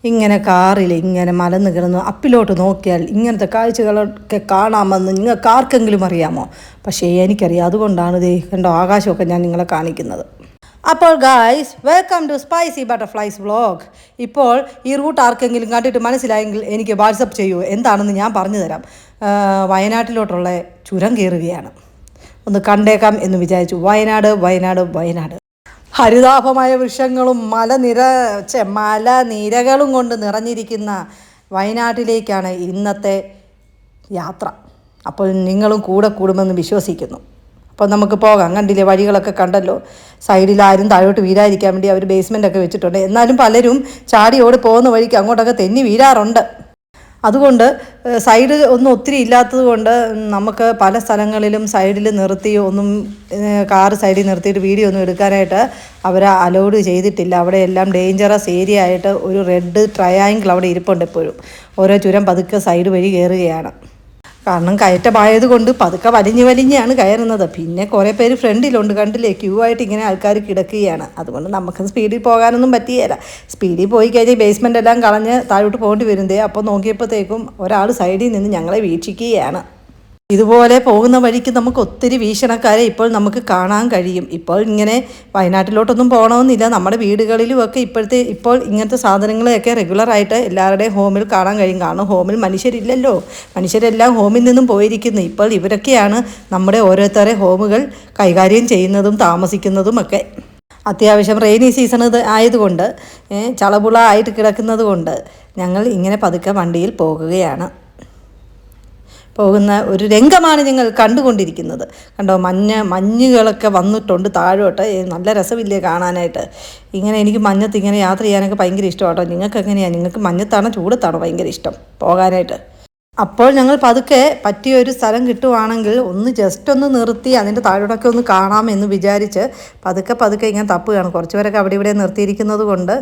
ഇങ്ങനെ കാറിൽ ഇങ്ങനെ മലന്ന് കിടന്നു അപ്പിലോട്ട് നോക്കിയാൽ ഇങ്ങനത്തെ കാഴ്ചകളൊക്കെ കാണാമെന്ന് നിങ്ങൾക്ക് ആർക്കെങ്കിലും അറിയാമോ? പക്ഷേ എനിക്കറിയാം. അതുകൊണ്ടാണ് ദേ കണ്ടോ ആകാശമൊക്കെ ഞാൻ നിങ്ങളെ കാണിക്കുന്നത്. അപ്പോൾ guys, welcome to spicy butterflies vlog. ഇപ്പോൾ ഈ റൂട്ട് ആർക്കെങ്കിലും കണ്ടിട്ട് മനസ്സിലായെങ്കിൽ എനിക്ക് വാട്സപ്പ് ചെയ്യൂ. എന്താണെന്ന് ഞാൻ പറഞ്ഞു തരാം. വയനാട്ടിലോട്ടുള്ള ചുരം കയറുകയാണ്. ഒന്ന് കണ്ടേക്കാം എന്ന് വിചാരിച്ചു. വയനാട് ഹരിതാഭമായ വൃക്ഷങ്ങളും മലനിരകളും കൊണ്ട് നിറഞ്ഞിരിക്കുന്ന വയനാട്ടിലേക്കാണ് ഇന്നത്തെ യാത്ര. അപ്പോൾ നിങ്ങളും കൂടെ കൂടുമെന്ന് വിശ്വസിക്കുന്നു. അപ്പോൾ നമുക്ക് പോകാം. കണ്ടില്ലേ, വഴികളൊക്കെ കണ്ടല്ലോ. സൈഡിൽ ആരും താഴോട്ട് വീഴാതിരിക്കാൻ വേണ്ടി അവർ ബേസ്മെൻ്റൊക്കെ വെച്ചിട്ടുണ്ട്. എന്നാലും പലരും ചാടിയോട് പോകുന്ന വഴിക്ക് അങ്ങോട്ടൊക്കെ തെന്നി വീഴാറുണ്ട്. അതുകൊണ്ട് സൈഡ് ഒന്നും ഒത്തിരി ഇല്ലാത്തത് കൊണ്ട് നമുക്ക് പല സ്ഥലങ്ങളിലും സൈഡിൽ നിർത്തി ഒന്നും കാറ് സൈഡിൽ നിർത്തിയിട്ട് വീഡിയോ ഒന്നും എടുക്കാനായിട്ട് അവരെ അലൗഡ് ചെയ്തിട്ടില്ല. അവിടെ എല്ലാം ഡേഞ്ചറസ് ഏരിയ ആയിട്ട് ഒരു റെഡ് ട്രയാങ്കിൾ അവിടെ ഇരിപ്പുണ്ട്. എപ്പോഴും ഓരോ ചുരം പതുക്കെ സൈഡ് വഴി കയറുകയാണ്. കാരണം കയറ്റമായതുകൊണ്ട് പതുക്കെ വലിഞ്ഞാണ് കയറുന്നത്. പിന്നെ കുറേ പേര് ഫ്രണ്ടിലുണ്ട്, കണ്ടില്ലേ, ക്യൂ ആയിട്ട് ഇങ്ങനെ ആൾക്കാർ കിടക്കുകയാണ്. അതുകൊണ്ട് നമുക്ക് സ്പീഡിൽ പോകാനൊന്നും പറ്റിയല്ല. സ്പീഡിൽ പോയി കഴിഞ്ഞാൽ ബേസ്മെൻ്റ് എല്ലാം കളഞ്ഞ് താഴോട്ട് പോകേണ്ടി വരുന്നതേ. അപ്പോൾ നോക്കിയപ്പോഴത്തേക്കും ഒരാൾ സൈഡിൽ നിന്ന് ഞങ്ങളെ വീക്ഷിക്കുകയാണ്. ഇതുപോലെ പോകുന്ന വഴിക്ക് നമുക്ക് ഒത്തിരി വീക്ഷണക്കാരെ ഇപ്പോൾ നമുക്ക് കാണാൻ കഴിയും. ഇപ്പോൾ ഇങ്ങനെ വയനാട്ടിലോട്ടൊന്നും പോകണമെന്നില്ല. നമ്മുടെ വീടുകളിലുമൊക്കെ ഇപ്പോൾ ഇങ്ങനത്തെ സാധനങ്ങളെയൊക്കെ റെഗുലറായിട്ട് എല്ലാവരുടെയും ഹോമിൽ കാണാൻ കഴിയും. കാരണം ഹോമിൽ മനുഷ്യരില്ലല്ലോ, മനുഷ്യരെല്ലാം ഹോമിൽ നിന്നും പോയിരിക്കുന്നു. ഇപ്പോൾ ഇവരൊക്കെയാണ് നമ്മുടെ ഓരോരുത്തരെ ഹോമുകൾ കൈകാര്യം ചെയ്യുന്നതും താമസിക്കുന്നതും ഒക്കെ. അത്യാവശ്യം റെയിനി സീസൺ ആയതുകൊണ്ട് ചളപുള ആയിട്ട് കിടക്കുന്നത് കൊണ്ട് ഞങ്ങൾ ഇങ്ങനെ പതുക്കെ വണ്ടിയിൽ പോകുന്ന ഒരു രംഗമാണ് നിങ്ങൾ കണ്ടുകൊണ്ടിരിക്കുന്നത്. കണ്ടോ, മഞ്ഞുകളൊക്കെ വന്നിട്ടുണ്ട് താഴോട്ട്. നല്ല രസമില്ലേ കാണാനായിട്ട്. ഇങ്ങനെ എനിക്ക് മഞ്ഞത്ത് ഇങ്ങനെ യാത്ര ചെയ്യാനൊക്കെ ഭയങ്കര ഇഷ്ടം കേട്ടോ. നിങ്ങൾക്ക് എങ്ങനെയാണ്? നിങ്ങൾക്ക് മഞ്ഞത്താണോ ചൂടത്താണോ ഭയങ്കര ഇഷ്ടം പോകാനായിട്ട്? അപ്പോൾ ഞങ്ങൾ പതുക്കെ പറ്റിയൊരു സ്ഥലം കിട്ടുവാണെങ്കിൽ ജസ്റ്റ് ഒന്ന് നിർത്തി അതിൻ്റെ താഴോട്ടൊക്കെ ഒന്ന് കാണാമെന്ന് വിചാരിച്ച് പതുക്കെ ഇങ്ങനെ തപ്പുകയാണ്. കുറച്ച് പേരൊക്കെ അവിടെ ഇവിടെ നിർത്തിയിരിക്കുന്നത് കൊണ്ട്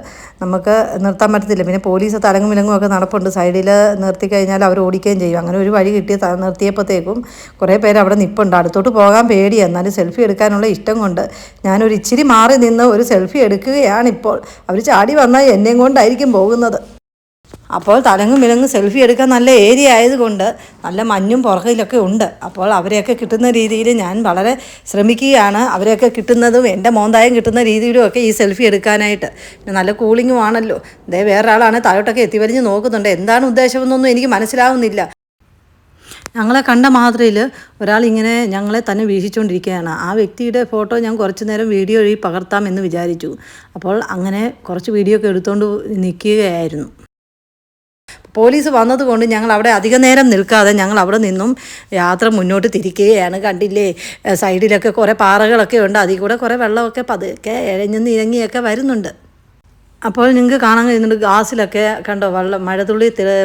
നമുക്ക് നിർത്താൻ പറ്റത്തില്ല. പിന്നെ പോലീസ് തലങ്ങും വിലങ്ങും ഒക്കെ നടപ്പുണ്ട്. സൈഡിൽ നിർത്തി കഴിഞ്ഞാൽ അവർ ഓടിക്കുകയും ചെയ്യും. അങ്ങനെ ഒരു വഴി കിട്ടി നിർത്തിയപ്പോഴത്തേക്കും കുറേ പേര് അവിടെ നിൽപ്പുണ്ട്. അടുത്തോട്ട് പോകാൻ പേടിയാണ്. എന്നാലും സെൽഫി എടുക്കാനുള്ള ഇഷ്ടം കൊണ്ട് ഞാനൊരു ഇച്ചിരി മാറി നിന്ന് ഒരു സെൽഫി എടുക്കുകയാണിപ്പോൾ. അവർ ചാടി വന്നാൽ എന്നെയും കൊണ്ടായിരിക്കും പോകുന്നത്. അപ്പോൾ തലങ്ങും വിലങ്ങും സെൽഫി എടുക്കാൻ നല്ല ഏരിയ ആയതുകൊണ്ട് നല്ല മഞ്ഞും പുറകിലൊക്കെ ഉണ്ട്. അപ്പോൾ അവരെയൊക്കെ കിട്ടുന്ന രീതിയിൽ ഞാൻ വളരെ ശ്രമിക്കുകയാണ്. അവരെയൊക്കെ കിട്ടുന്നതും എൻ്റെ മോന്തായം കിട്ടുന്ന രീതിയിലും ഒക്കെ ഈ സെൽഫി എടുക്കാനായിട്ട്. നല്ല കൂളിങ്ങും ആണല്ലോ. വേറൊരാളാണ് താഴോട്ടൊക്കെ എത്തിവരിഞ്ഞ് നോക്കുന്നുണ്ട്. എന്താണ് ഉദ്ദേശമെന്നൊന്നും എനിക്ക് മനസ്സിലാവുന്നില്ല. ഞങ്ങളെ കണ്ട മാത്രയിൽ ഒരാൾ ഇങ്ങനെ ഞങ്ങളെ തന്നെ വീക്ഷിച്ചുകൊണ്ടിരിക്കുകയാണ്. ആ വ്യക്തിയുടെ ഫോട്ടോ ഞാൻ കുറച്ച് നേരം വീഡിയോ വഴി പകർത്താമെന്ന് വിചാരിച്ചു. അപ്പോൾ അങ്ങനെ കുറച്ച് വീഡിയോ ഒക്കെ എടുത്തുകൊണ്ട് നിൽക്കുകയായിരുന്നു. പോലീസ് വന്നതുകൊണ്ട് ഞങ്ങൾ അവിടെ അധിക നേരം നിൽക്കാതെ ഞങ്ങൾ അവിടെ നിന്നും യാത്ര മുന്നോട്ട് തിരിക്കുകയാണ്. കണ്ടില്ലേ, സൈഡിലൊക്കെ കുറേ പാറകളൊക്കെ ഉണ്ട്. അതിൽ കൂടെ കുറേ വെള്ളമൊക്കെ പതുക്കെ ഇഴഞ്ഞിറങ്ങിയൊക്കെ വരുന്നുണ്ട്. അപ്പോൾ നിങ്ങൾക്ക് കാണാൻ കഴിയുന്നുണ്ട് ഗ്ലാസ്സിലൊക്കെ കണ്ടോ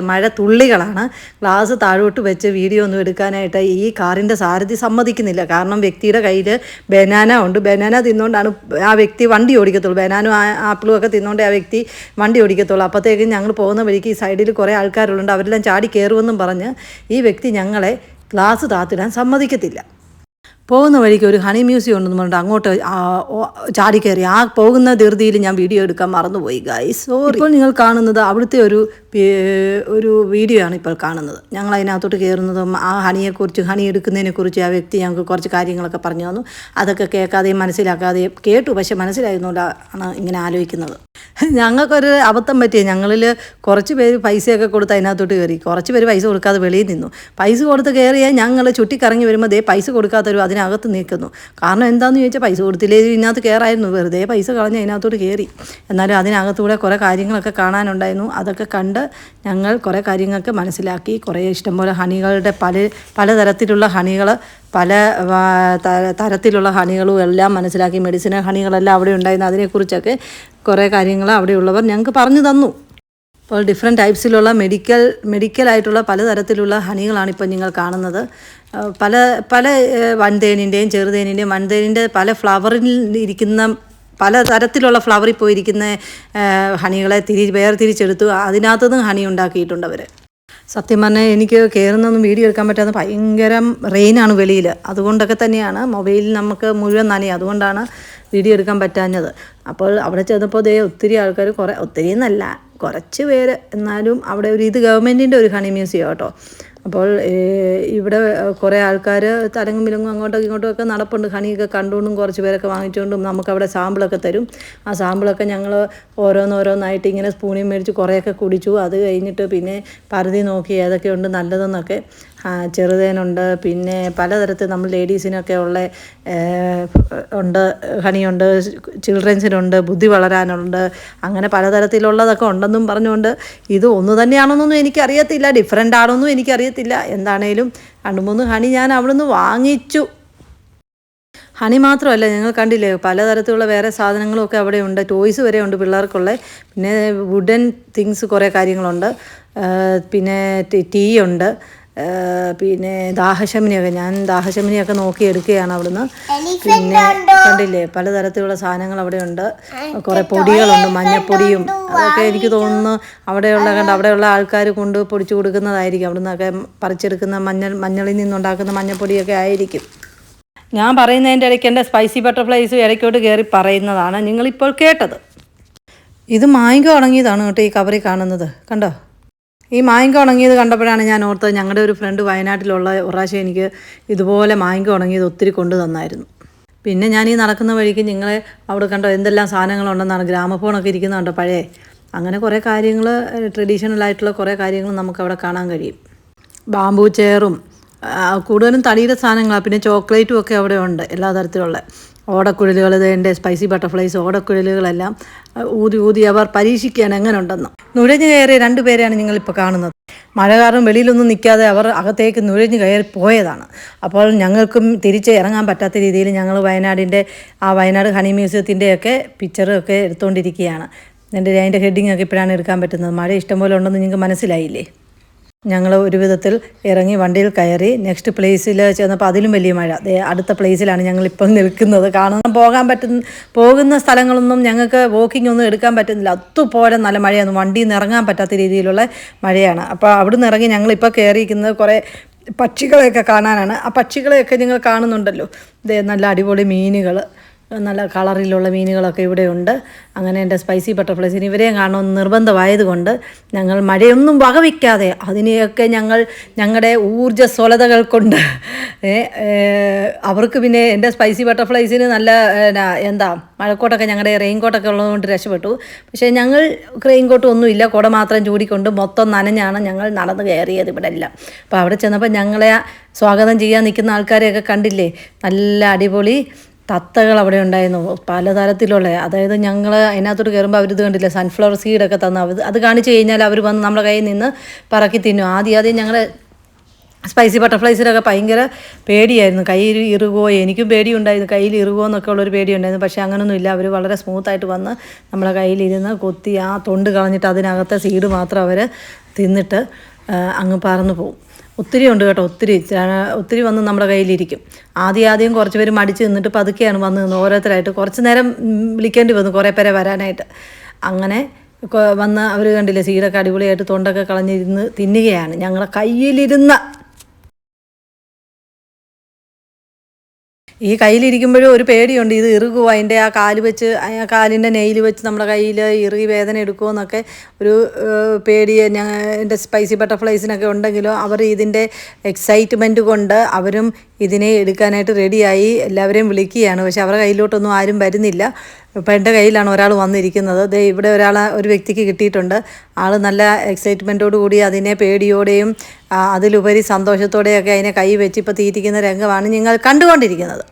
മഴത്തുള്ളികളാണ്. ഗ്ലാസ് താഴോട്ട് വെച്ച് വീഡിയോ ഒന്നും എടുക്കാനായിട്ട് ഈ കാറിൻ്റെ സാരഥി സമ്മതിക്കുന്നില്ല. കാരണം വ്യക്തിയുടെ കയ്യിൽ ബനാന ഉണ്ട്. ബനാന തിന്നുകൊണ്ടാണ് ആ വ്യക്തി വണ്ടി ഓടിക്കത്തുള്ളൂ. ബനാനും ആപ്പിളും ഒക്കെ തിന്നുകൊണ്ടേ ആ വ്യക്തി വണ്ടി ഓടിക്കത്തുള്ളൂ. അപ്പോഴത്തേക്കും ഞങ്ങൾ പോകുന്ന വഴിക്ക് ഈ സൈഡിൽ കുറേ ആൾക്കാരുണ്ട്. അവരെല്ലാം ചാടി കയറുമെന്നും പറഞ്ഞ് ഈ വ്യക്തി ഞങ്ങളെ ഗ്ലാസ് താത്തിടാൻ സമ്മതിക്കത്തില്ല. പോകുന്ന വഴിക്ക് ഒരു ഹണി മ്യൂസിയം ഉണ്ടെന്ന് പറഞ്ഞിട്ട് അങ്ങോട്ട് ചാടിക്കയറി. ആ പോകുന്ന ധൃതിയിൽ ഞാൻ വീഡിയോ എടുക്കാൻ മറന്നുപോയി ഗൈസ്, സോറി. ഇപ്പോൾ നിങ്ങൾ കാണുന്നത് അവിടുത്തെ ഒരു വീഡിയോ ആണ് ഇപ്പോൾ കാണുന്നത്. ഞങ്ങൾ അതിനകത്തോട്ട് കയറുന്നതും ആ ഹണിയെക്കുറിച്ച്, ഹണി എടുക്കുന്നതിനെക്കുറിച്ച് ആ വ്യക്തി ഞങ്ങൾക്ക് കുറച്ച് കാര്യങ്ങളൊക്കെ പറഞ്ഞു തന്നു. അതൊക്കെ കേൾക്കാതെയും മനസ്സിലാക്കാതെയും കേട്ടു. പക്ഷെ മനസ്സിലായതുകൊണ്ടാണ് ഇങ്ങനെ ആലോചിക്കുന്നത്. ഞങ്ങൾക്കൊരു അബദ്ധം പറ്റിയ, ഞങ്ങളിൽ കുറച്ച് പേര് പൈസയൊക്കെ കൊടുത്ത് അതിനകത്തോട്ട് കയറി. കുറച്ച് പേര് പൈസ കൊടുക്കാതെ വെളിയിൽ നിന്നു. പൈസ കൊടുത്ത് കയറിയാൽ ഞങ്ങൾ ചുറ്റിക്കറങ്ങി വരുമ്പോൾ പൈസ കൊടുക്കാത്തൊരു അതിനകത്ത് നിൽക്കുന്നു. കാരണം എന്താണെന്ന് ചോദിച്ചാൽ പൈസ കൊടുത്തില്ലേ ഇതിനകത്ത് കയറായിരുന്നു. വെറുതെ പൈസ കളഞ്ഞ് അതിനകത്തോട്ട് കയറി. എന്നാലും അതിനകത്തൂടെ കുറേ കാര്യങ്ങളൊക്കെ കാണാനുണ്ടായിരുന്നു. അതൊക്കെ കണ്ട് ഞങ്ങൾ കുറേ കാര്യങ്ങൾക്ക് മനസ്സിലാക്കി. കുറേ ഇഷ്ടംപോലെ ഹണികളുടെ പലതരത്തിലുള്ള ഹണികൾ, പല തരത്തിലുള്ള ഹണികളും എല്ലാം മനസ്സിലാക്കി. മെഡിസിനൽ ഹണികളെല്ലാം അവിടെ ഉണ്ടായിരുന്നു. അതിനെക്കുറിച്ചൊക്കെ കുറേ കാര്യങ്ങൾ അവിടെയുള്ളവർ ഞങ്ങൾക്ക് പറഞ്ഞു തന്നു. അപ്പോൾ ഡിഫറെൻറ്റ് ടൈപ്സിലുള്ള മെഡിക്കലായിട്ടുള്ള പലതരത്തിലുള്ള ഹണികളാണ് ഇപ്പോൾ നിങ്ങൾ കാണുന്നത്. പല വൻതേനിൻ്റെയും ചെറുതേനിൻ്റെയും വൻതേനിൻ്റെ പല ഫ്ലവറിൽ ഇരിക്കുന്ന പലതരത്തിലുള്ള ഫ്ലവറിൽ പോയിരിക്കുന്ന ഹണികളെ വേർതിരിച്ചെടുത്തു അതിനകത്തുനിന്ന് ഹണി ഉണ്ടാക്കിയിട്ടുണ്ട് അവർ. സത്യം പറഞ്ഞാൽ എനിക്ക് കയറുന്നൊന്നും വീഡിയോ എടുക്കാൻ പറ്റാതെ ഭയങ്കരം റെയിനാണ് വെളിയിൽ. അതുകൊണ്ടൊക്കെ തന്നെയാണ് മൊബൈലിൽ നമുക്ക് മുഴുവൻ നനയും. അതുകൊണ്ടാണ് വീഡിയോ എടുക്കാൻ പറ്റാഞ്ഞത്. അപ്പോൾ അവിടെ ചെന്നപ്പോൾ ഒത്തിരി ആൾക്കാർ, ഒത്തിരി എന്നല്ല കുറച്ച് പേര്. എന്നാലും അവിടെ ഇത് ഗവൺമെൻറ്റിൻ്റെ ഒരു ഹണി മ്യൂസിയം കേട്ടോ. അപ്പോൾ ഇവിടെ കുറേ ആൾക്കാർ തലങ്ങും വിലങ്ങും അങ്ങോട്ടും ഇങ്ങോട്ടുമൊക്കെ നടപ്പുണ്ട്. ഹണിയൊക്കെ കണ്ടുകൊണ്ടും കുറച്ച് പേരൊക്കെ വാങ്ങിച്ചുകൊണ്ടും നമുക്കവിടെ സാമ്പിളൊക്കെ തരും. ആ സാമ്പിളൊക്കെ ഞങ്ങൾ ഓരോന്നോരോന്നായിട്ട് ഇങ്ങനെ സ്പൂണിൽ മേടിച്ച് കുറേയൊക്കെ കുടിച്ചു. അത് കഴിഞ്ഞിട്ട് പിന്നെ പരതി നോക്കി ഏതൊക്കെയുണ്ട് നല്ലതെന്നൊക്കെ. ചെറുതേനുണ്ട്, പിന്നെ പലതരത്തിൽ നമ്മൾ ലേഡീസിനൊക്കെ ഉള്ള ഉണ്ട്, ഹണിയുണ്ട്, ചിൽഡ്രൻസിനുണ്ട്, ബുദ്ധി വളരാനുണ്ട്, അങ്ങനെ പലതരത്തിലുള്ളതൊക്കെ ഉണ്ടെന്നും പറഞ്ഞുകൊണ്ട് ഇത് ഒന്ന് തന്നെയാണെന്നൊന്നും എനിക്കറിയത്തില്ല, ഡിഫറെൻ്റ് ആണെന്നും എനിക്കറിയത്തില്ല. എന്താണേലും 2-3 ഹണി ഞാൻ അവിടെ നിന്ന് വാങ്ങിച്ചു. ഹണി മാത്രമല്ല, ഞങ്ങൾ കണ്ടില്ലേ പലതരത്തിലുള്ള വേറെ സാധനങ്ങളൊക്കെ അവിടെ ഉണ്ട്. ടോയ്സ് വരെ ഉണ്ട് പിള്ളേർക്കുള്ള. പിന്നെ വുഡൻ തിങ്സ് കുറേ കാര്യങ്ങളുണ്ട്. പിന്നെ ടീ ഉണ്ട്. പിന്നെ ദാഹശമിനിയൊക്കെ നോക്കി എടുക്കുകയാണ് അവിടുന്ന്. പിന്നെ കണ്ടില്ലേ പലതരത്തിലുള്ള സാധനങ്ങൾ അവിടെ ഉണ്ട്. കുറേ പൊടികളുണ്ട്, മഞ്ഞപ്പൊടിയും. അതൊക്കെ എനിക്ക് തോന്നുന്നു അവിടെയുള്ള ആൾക്കാർ കൊണ്ട് പൊടിച്ചു കൊടുക്കുന്നതായിരിക്കും. അവിടെ നിന്നൊക്കെ പറിച്ചെടുക്കുന്ന മഞ്ഞളിൽ നിന്നുണ്ടാക്കുന്ന മഞ്ഞപ്പൊടിയൊക്കെ ആയിരിക്കും. ഞാൻ പറയുന്നതിൻ്റെ ഇടയ്ക്ക് എൻ്റെ സ്പൈസി ബട്ടർഫ്ലൈസ് ഇടയ്ക്കോട്ട് കയറി പറയുന്നതാണ് നിങ്ങളിപ്പോൾ കേട്ടത്. ഇത് മാങ്കോ ഉണങ്ങിയതാണ് കേട്ടോ ഈ കവറിൽ കാണുന്നത്. കണ്ടോ? ഈ മാങ്കോ ഉണങ്ങിയത് കണ്ടപ്പോഴാണ് ഞാൻ ഓർത്തത് ഞങ്ങളുടെ ഒരു ഫ്രണ്ട് വയനാട്ടിലുള്ള പ്രാവശ്യം എനിക്ക് ഇതുപോലെ മാങ്കോ ഉണങ്ങിയത് ഒത്തിരി കൊണ്ടു തന്നായിരുന്നു. പിന്നെ ഞാൻ ഈ നടക്കുന്ന വഴിക്ക് നിങ്ങളെ അവിടെ കണ്ടോ എന്തെല്ലാം സാധനങ്ങളുണ്ടെന്നാണ്. ഗ്രാമഫോണൊക്കെ ഇരിക്കുന്നുണ്ടോ പഴയ. അങ്ങനെ കുറേ കാര്യങ്ങൾ, ട്രഡീഷണൽ ആയിട്ടുള്ള കുറേ കാര്യങ്ങൾ നമുക്കവിടെ കാണാൻ കഴിയും. ബാംബൂ ചെയറും കൂടുതലും തടിയുടെ സാധനങ്ങളാണ്. പിന്നെ ചോക്ലേറ്റും ഒക്കെ അവിടെ ഉണ്ട്, എല്ലാ തരത്തിലുള്ള ഓടക്കുഴലുകൾ. ഇതിൻ്റെ സ്പൈസി ബട്ടർഫ്ലൈസ് ഓടക്കുഴലുകളെല്ലാം ഊതി അവർ പരീക്ഷിക്കുകയാണ് എങ്ങനെ ഉണ്ടെന്ന്. നുഴഞ്ഞു കയറിയ 2 പേരെയാണ് നിങ്ങളിപ്പോൾ കാണുന്നത്. മഴ കാരണം വെളിയിലൊന്നും നിൽക്കാതെ അവർ അകത്തേക്ക് നുഴഞ്ഞു കയറി പോയതാണ്. അപ്പോൾ ഞങ്ങൾക്കും തിരിച്ച് ഇറങ്ങാൻ പറ്റാത്ത രീതിയിൽ ഞങ്ങൾ വയനാട് ഹണി മ്യൂസിയത്തിൻ്റെയൊക്കെ പിക്ചറൊക്കെ എടുത്തുകൊണ്ടിരിക്കുകയാണ്. അതിൻ്റെ ഹെഡിങ്ങൊക്കെ ഇപ്പോഴാണ് എടുക്കാൻ പറ്റുന്നത്. മഴ ഇഷ്ടംപോലെ ഉണ്ടെന്ന് നിങ്ങൾക്ക് മനസ്സിലായില്ലേ. ഞങ്ങൾ ഒരു വിധത്തിൽ ഇറങ്ങി വണ്ടിയിൽ കയറി നെക്സ്റ്റ് പ്ലേസിൽ ചെന്നപ്പോൾ അതിലും വലിയ മഴ. അടുത്ത പ്ലേസിലാണ് ഞങ്ങളിപ്പോൾ നിൽക്കുന്നത്. പോകുന്ന സ്ഥലങ്ങളൊന്നും ഞങ്ങൾക്ക് വാക്കിംഗ് ഒന്നും എടുക്കാൻ പറ്റുന്നില്ല. അതുപോലെ നല്ല മഴയാണ്. വണ്ടിയിൽ നിന്ന് ഇറങ്ങാൻ പറ്റാത്ത രീതിയിലുള്ള മഴയാണ്. അപ്പോൾ അവിടെ നിന്ന് ഇറങ്ങി ഞങ്ങളിപ്പോൾ കയറിയിരിക്കുന്നത് കുറേ പക്ഷികളെയൊക്കെ കാണാനാണ്. ആ പക്ഷികളെയൊക്കെ നിങ്ങൾ കാണുന്നുണ്ടല്ലോ. നല്ല അടിപൊളി മീനുകൾ, നല്ല കളറിലുള്ള മീനുകളൊക്കെ ഇവിടെയുണ്ട്. അങ്ങനെ എൻ്റെ സ്പൈസി ബട്ടർഫ്ലൈസിന് ഇവരെയും കാണണമെന്ന് നിർബന്ധമായതുകൊണ്ട് ഞങ്ങൾ മഴയൊന്നും വകവയ്ക്കാതെ അതിനെയൊക്കെ ഞങ്ങളുടെ ഊർജ്ജസ്വലതകൾ കൊണ്ട് അവർക്ക് പിന്നെ എൻ്റെ സ്പൈസി ബട്ടർഫ്ലൈസിന് നല്ല മഴക്കോട്ടൊക്കെ ഞങ്ങളുടെ റെയിൻകോട്ടൊക്കെ ഉള്ളതുകൊണ്ട് രക്ഷപ്പെട്ടു. പക്ഷേ ഞങ്ങൾ റെയിൻകോട്ടും ഒന്നുമില്ല, കുട മാത്രം ചൂടിക്കൊണ്ട് മൊത്തം നനഞ്ഞാണ് ഞങ്ങൾ നടന്ന് കയറിയത് ഇവിടെ എല്ലാം. അപ്പോൾ അവിടെ ചെന്നപ്പോൾ ഞങ്ങളെ സ്വാഗതം ചെയ്യാൻ നിൽക്കുന്ന ആൾക്കാരെയൊക്കെ കണ്ടില്ലേ. നല്ല അടിപൊളി തത്തകൾ അവിടെ ഉണ്ടായിരുന്നു, പലതരത്തിലുള്ള. അതായത് ഞങ്ങൾ അതിനകത്തോട്ട് കയറുമ്പോൾ അവരിത് കണ്ടില്ല, സൺഫ്ലവർ സീഡൊക്കെ തന്നു. അത് കാണിച്ചു കഴിഞ്ഞാൽ അവർ വന്ന് നമ്മുടെ കയ്യിൽ നിന്ന് പറക്കി തിന്നും. ആദ്യം ഞങ്ങൾ സ്പൈസി ബട്ടർഫ്ലൈസിലൊക്കെ ഭയങ്കര പേടിയായിരുന്നു. കയ്യിൽ ഇറുകോ, എനിക്കും പേടിയുണ്ടായിരുന്നു, കയ്യിൽ ഇറുകോ എന്നൊക്കെ ഉള്ളൊരു പേടിയുണ്ടായിരുന്നു. പക്ഷേ അങ്ങനെയൊന്നുമില്ല. അവർ വളരെ സ്മൂത്തായിട്ട് വന്ന് നമ്മളെ കയ്യിലിരുന്ന് കൊത്തി ആ തൊണ്ട് കളഞ്ഞിട്ട് അതിനകത്തെ സീഡ് മാത്രം അവർ തിന്നിട്ട് അങ്ങ് പറന്നു പോകും. ഒത്തിരി ഉണ്ട് കേട്ടോ, ഒത്തിരി വന്ന് നമ്മുടെ കയ്യിലിരിക്കും. ആദ്യം കുറച്ച് പേര് മടിച്ച് നിന്നിട്ട് പതുക്കെയാണ് വന്ന് നിന്ന് ഓരോരുത്തരായിട്ട് കുറച്ച് നേരം വിളിക്കേണ്ടി വന്നു കുറേ പേരെ വരാനായിട്ട്. അങ്ങനെ വന്ന് അവർ കണ്ടില്ലേ സീഡൊക്കെ അടിപൊളിയായിട്ട് തൊണ്ടൊക്കെ കളഞ്ഞിരുന്ന് തിന്നുകയാണ്. ഞങ്ങളെ കയ്യിലിരുന്ന ഈ കയ്യിലിരിക്കുമ്പോഴും ഒരു പേടിയുണ്ട്, ഇത് ഇറുകുമോ, അതിൻ്റെ ആ കാലിൻ്റെ നെയിൽ വെച്ച് നമ്മുടെ കയ്യിൽ ഇറുകി വേദന എടുക്കുമോ എന്നൊക്കെ ഒരു പേടി എൻ്റെ സ്പൈസി ബട്ടർഫ്ലൈസിനൊക്കെ ഉണ്ടെങ്കിലും അവർ ഇതിൻ്റെ എക്സൈറ്റ്മെൻറ്റ് കൊണ്ട് അവരും ഇതിനെ എടുക്കാനായിട്ട് റെഡിയായി എല്ലാവരെയും വിളിക്കുകയാണ്. പക്ഷെ അവരുടെ കയ്യിലോട്ടൊന്നും ആരും വരുന്നില്ല. ഇപ്പോൾ എൻ്റെ കയ്യിലാണ് ഒരാൾ വന്നിരിക്കുന്നത്. ഇവിടെ ഒരു വ്യക്തിക്ക് കിട്ടിയിട്ടുണ്ട്. ആൾ നല്ല എക്സൈറ്റ്മെൻറ്റോടു കൂടി അതിനെ പേടിയോടെയും അതിലുപരി സന്തോഷത്തോടെയൊക്കെ അതിനെ കൈ വെച്ച് ഇപ്പോൾ തീറ്റിക്കുന്ന രംഗമാണ് നിങ്ങൾ കണ്ടുകൊണ്ടിരിക്കുന്നത്.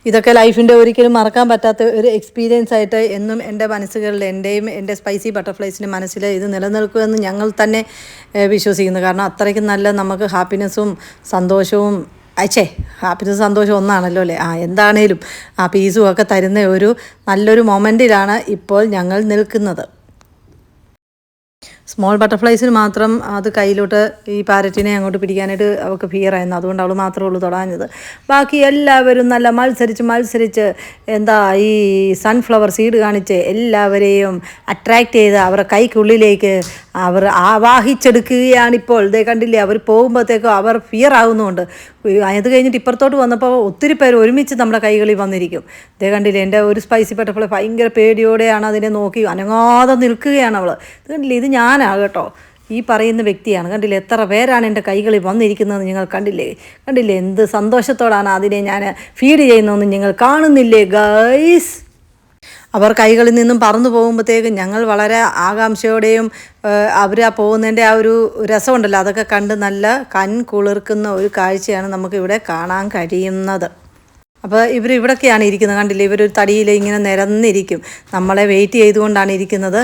ഇതൊക്കെ ലൈഫിൻ്റെ ഒരിക്കലും മറക്കാൻ പറ്റാത്ത ഒരു എക്സ്പീരിയൻസ് ആയിട്ട് എന്നും എൻ്റെ മനസ്സുകളിൽ, എൻ്റെയും എൻ്റെ സ്പൈസി ബട്ടർഫ്ലൈസിൻ്റെ മനസ്സിൽ ഇത് നിലനിൽക്കുമെന്ന് ഞങ്ങൾ തന്നെ വിശ്വസിക്കുന്നു. കാരണം അത്രയ്ക്കും നല്ല നമുക്ക് ഹാപ്പിനെസ്സും സന്തോഷവും ഹാപ്പിനെസ് സന്തോഷം ഒന്നാണല്ലോ അല്ലേ. എന്താണേലും ആ പീസും ഒക്കെ തരുന്ന ഒരു നല്ലൊരു മൊമെൻറ്റിലാണ് ഇപ്പോൾ ഞങ്ങൾ നിൽക്കുന്നത്. സ്മോൾ ബട്ടർഫ്ലൈസിന് മാത്രം അത് കയ്യിലോട്ട് ഈ പാരറ്റിനെ അങ്ങോട്ട് പിടിക്കാനായിട്ട് അവൾക്ക് ഫിയറായിരുന്നു. അതുകൊണ്ട് അവൾ മാത്രമേ ഉള്ളൂ തൊടാഞ്ഞത്. ബാക്കി എല്ലാവരും നല്ല മത്സരിച്ച് ഈ സൺഫ്ലവർ സീഡ് കാണിച്ച് എല്ലാവരെയും അട്രാക്റ്റ് ചെയ്ത് അവരുടെ കൈക്കുള്ളിലേക്ക് അവർ ആവാഹിച്ചെടുക്കുകയാണിപ്പോൾ. ഇതേ കണ്ടില്ലേ, അവർ പോകുമ്പോഴത്തേക്കും അവർ ഫിയർ ആകുന്നുണ്ട്. അത് കഴിഞ്ഞിട്ട് ഇപ്പുറത്തോട്ട് വന്നപ്പോൾ ഒത്തിരി പേര് ഒരുമിച്ച് നമ്മുടെ കൈകളിൽ വന്നിരിക്കും. ഇതേ കണ്ടില്ലേ, എൻ്റെ ഒരു സ്പൈസി ബട്ടർഫ്ലൈ ഭയങ്കര പേടിയോടെയാണ് അതിനെ നോക്കി അനങ്ങാതെ നിൽക്കുകയാണ് അവൾ. ഇത് കണ്ടില്ലേ, ഇത് ഞാനാകട്ടോ, ഈ പറയുന്ന വ്യക്തിയാണ്. കണ്ടില്ലേ എത്ര പേരാണ് എൻ്റെ കൈകളിൽ വന്നിരിക്കുന്നത് നിങ്ങൾ കണ്ടില്ലേ. കണ്ടില്ലേ എന്ത് സന്തോഷത്തോടാണ് അതിനെ ഞാൻ ഫീഡ് ചെയ്യുന്നതെന്ന് നിങ്ങൾ കാണുന്നില്ലേ ഗൈസ്. അവർ കൈകളിൽ നിന്നും പറന്നു പോകുമ്പോഴത്തേക്കും ഞങ്ങൾ വളരെ ആകാംക്ഷയോടെയും അവർ ആ പോകുന്നതിൻ്റെ ആ ഒരു രസമുണ്ടല്ലോ, അതൊക്കെ കണ്ട് നല്ല കുളിർക്കുന്ന ഒരു കാഴ്ചയാണ് നമുക്കിവിടെ കാണാൻ കഴിയുന്നത്. അപ്പോൾ ഇവിടൊക്കെയാണ് ഇരിക്കുന്നത്. കണ്ടില്ലേ, ഇവരൊരു തടിയിൽ ഇങ്ങനെ നിരന്നിരിക്കും. നമ്മളെ വെയിറ്റ് ചെയ്തുകൊണ്ടാണ് ഇരിക്കുന്നത്.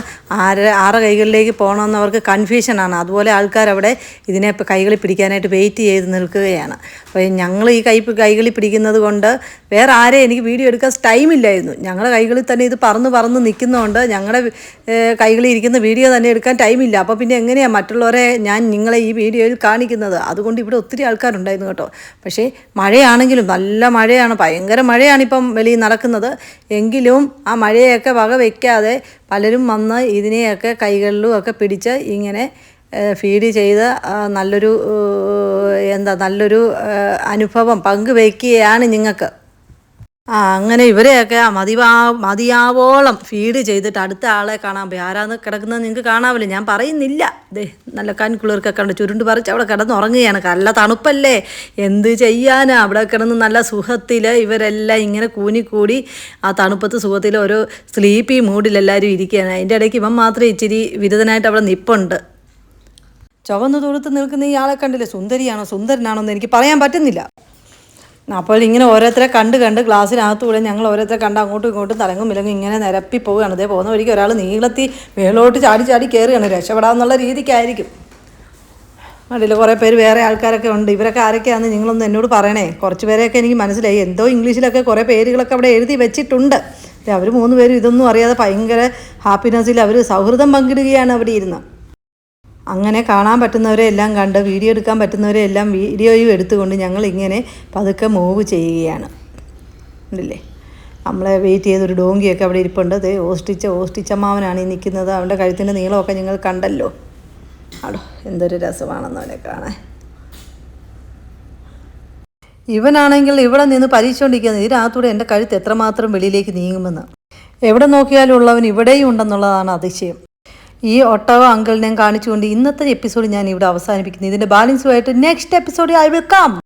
ആറ് കൈകളിലേക്ക് പോകണമെന്ന് അവർക്ക് കൺഫ്യൂഷനാണ്. അതുപോലെ ആൾക്കാരവിടെ ഇതിനെ കൈകളിൽ പിടിക്കാനായിട്ട് വെയിറ്റ് ചെയ്ത് നിൽക്കുകയാണ്. അപ്പോൾ ഞങ്ങൾ ഈ കൈകളിൽ പിടിക്കുന്നത് കൊണ്ട് വേറെ ആരെയും എനിക്ക് വീഡിയോ എടുക്കാൻ ടൈമില്ലായിരുന്നു. ഞങ്ങളുടെ കൈകളിൽ തന്നെ ഇത് പറന്ന് നിൽക്കുന്നതുകൊണ്ട് ഞങ്ങളുടെ കൈകളിൽ ഇരിക്കുന്ന വീഡിയോ തന്നെ എടുക്കാൻ ടൈമില്ല. അപ്പോൾ പിന്നെ എങ്ങനെയാണ് മറ്റുള്ളവരെ ഞാൻ നിങ്ങളെ ഈ വീഡിയോയിൽ കാണിക്കുന്നത്? അതുകൊണ്ട് ഇവിടെ ഒത്തിരി ആൾക്കാരുണ്ടായിരുന്നു കേട്ടോ. പക്ഷേ മഴയാണെങ്കിലും നല്ല മഴയാണ്, ഭയങ്കര മഴയാണിപ്പം വെളിയിൽ നടക്കുന്നത്. എങ്കിലും ആ മഴയൊക്കെ വക വയ്ക്കാതെ പലരും വന്ന് ഇതിനെയൊക്കെ കൈകളിലും ഒക്കെ പിടിച്ച് ഇങ്ങനെ ഫീഡ് ചെയ്ത് നല്ലൊരു അനുഭവം പങ്കുവയ്ക്കുകയാണ് നിങ്ങൾക്ക്. അങ്ങനെ ഇവരെയൊക്കെ മതിയാവോളം ഫീഡ് ചെയ്തിട്ട് അടുത്ത ആളെ കാണാൻ പോയി. ആരാന്ന് കിടക്കുന്നത് നിങ്ങൾക്ക് കാണാമല്ലോ, ഞാൻ പറയുന്നില്ല. ദേ നല്ല കൺകുളിർക്കൊക്കെ കണ്ട് ചുരുണ്ട് പറിച്ച് അവിടെ കിടന്നുറങ്ങുകയാണ്. നല്ല തണുപ്പല്ലേ, എന്ത് ചെയ്യാനാ. അവിടെ കിടന്ന് നല്ല സുഖത്തിൽ ഇവരെല്ലാം ഇങ്ങനെ കൂനിക്കൂടി ആ തണുപ്പത്ത് സുഖത്തിൽ ഒരു സ്ലീപ്പി മൂഡിലെല്ലാവരും ഇരിക്കുകയാണ്. അതിൻ്റെ ഇടയ്ക്ക് ഇവൻ മാത്രമേ ഇച്ചിരി വിരുദ്ധനായിട്ട് അവിടെ നിപ്പുണ്ട്. ചുവന്ന് തൊടുത്ത് നിൽക്കുന്ന ഈ ആളെ കണ്ടില്ലേ, സുന്ദരിയാണോ സുന്ദരനാണോ എന്ന് എനിക്ക് പറയാൻ പറ്റുന്നില്ല. അപ്പോൾ ഇങ്ങനെ ഓരോരുത്തരെ കണ്ട് ഗ്ലാസ്സിനകത്തൂടെ ഞങ്ങൾ ഓരോരുത്തരെ കണ്ട് അങ്ങോട്ടും ഇങ്ങോട്ടും തലങ്ങും വിലങ്ങും ഇങ്ങനെ നിരപ്പി പോവുകയാണ്. അതേ പോകുന്ന വഴിക്ക് ഒരാൾ നീളത്തി മേളോട്ട് ചാടി കയറുകയാണ്, രക്ഷപ്പെടാമെന്നുള്ള രീതിക്കായിരിക്കും. അതിൽ കുറേ പേര് വേറെ ആൾക്കാരൊക്കെ ഉണ്ട്. ഇവരൊക്കെ ആരൊക്കെയാണെന്ന് നിങ്ങളൊന്ന് എന്നോട് പറയണേ. കുറച്ച് പേരെയൊക്കെ എനിക്ക് മനസ്സിലായി. എന്തോ ഇംഗ്ലീഷിലൊക്കെ കുറേ പേരുകളൊക്കെ അവിടെ എഴുതി വെച്ചിട്ടുണ്ട്. അവർ 3 പേരും ഇതൊന്നും അറിയാതെ ഭയങ്കര ഹാപ്പിനെസ്സിൽ അവർ സൗഹൃദം പങ്കിടുകയാണ് അവിടെ ഇരുന്ന്. അങ്ങനെ കാണാൻ പറ്റുന്നവരെ എല്ലാം കണ്ട് വീഡിയോ എടുക്കാൻ പറ്റുന്നവരെ എല്ലാം വീഡിയോയും എടുത്തുകൊണ്ട് ഞങ്ങൾ ഇങ്ങനെ പതുക്കെ മൂവ് ചെയ്യുകയാണ്. ഉണ്ടല്ലേ, നമ്മളെ വെയിറ്റ് ചെയ്തൊരു ഡോങ്കിയൊക്കെ അവിടെ ഇരിപ്പുണ്ട്. അത് ഓസ്റ്റിച്ചമ്മാവനാണ് ഈ നിൽക്കുന്നത്. അവൻ്റെ കഴുത്തിൻ്റെ നീളമൊക്കെ നിങ്ങൾ കണ്ടല്ലോ. ആടോ എന്തൊരു രസമാണെന്ന് അവനെ കാണാൻ. ഇവനാണെങ്കിൽ ഇവിടെ നിന്ന് പരീക്ഷിച്ചുകൊണ്ടിരിക്കുന്നത് ഇതിനകത്തൂടെ എൻ്റെ കഴുത്ത് എത്രമാത്രം വെളിയിലേക്ക് നീങ്ങുമെന്ന്. എവിടെ നോക്കിയാലും ഉള്ളവൻ ഇവിടെയും ഉണ്ടെന്നുള്ളതാണ് അതിശയം. ഈ ഒട്ടക അങ്കിളിനെ കാണിച്ചുകൊണ്ട് ഇന്നത്തെ എപ്പിസോഡ് ഞാൻ ഇവിടെ അവസാനിപ്പിക്കുന്നു. ഇതിൻ്റെ ബാലൻസുമായിട്ട് നെക്സ്റ്റ് എപ്പിസോഡിൽ ഐ വിൽ കം.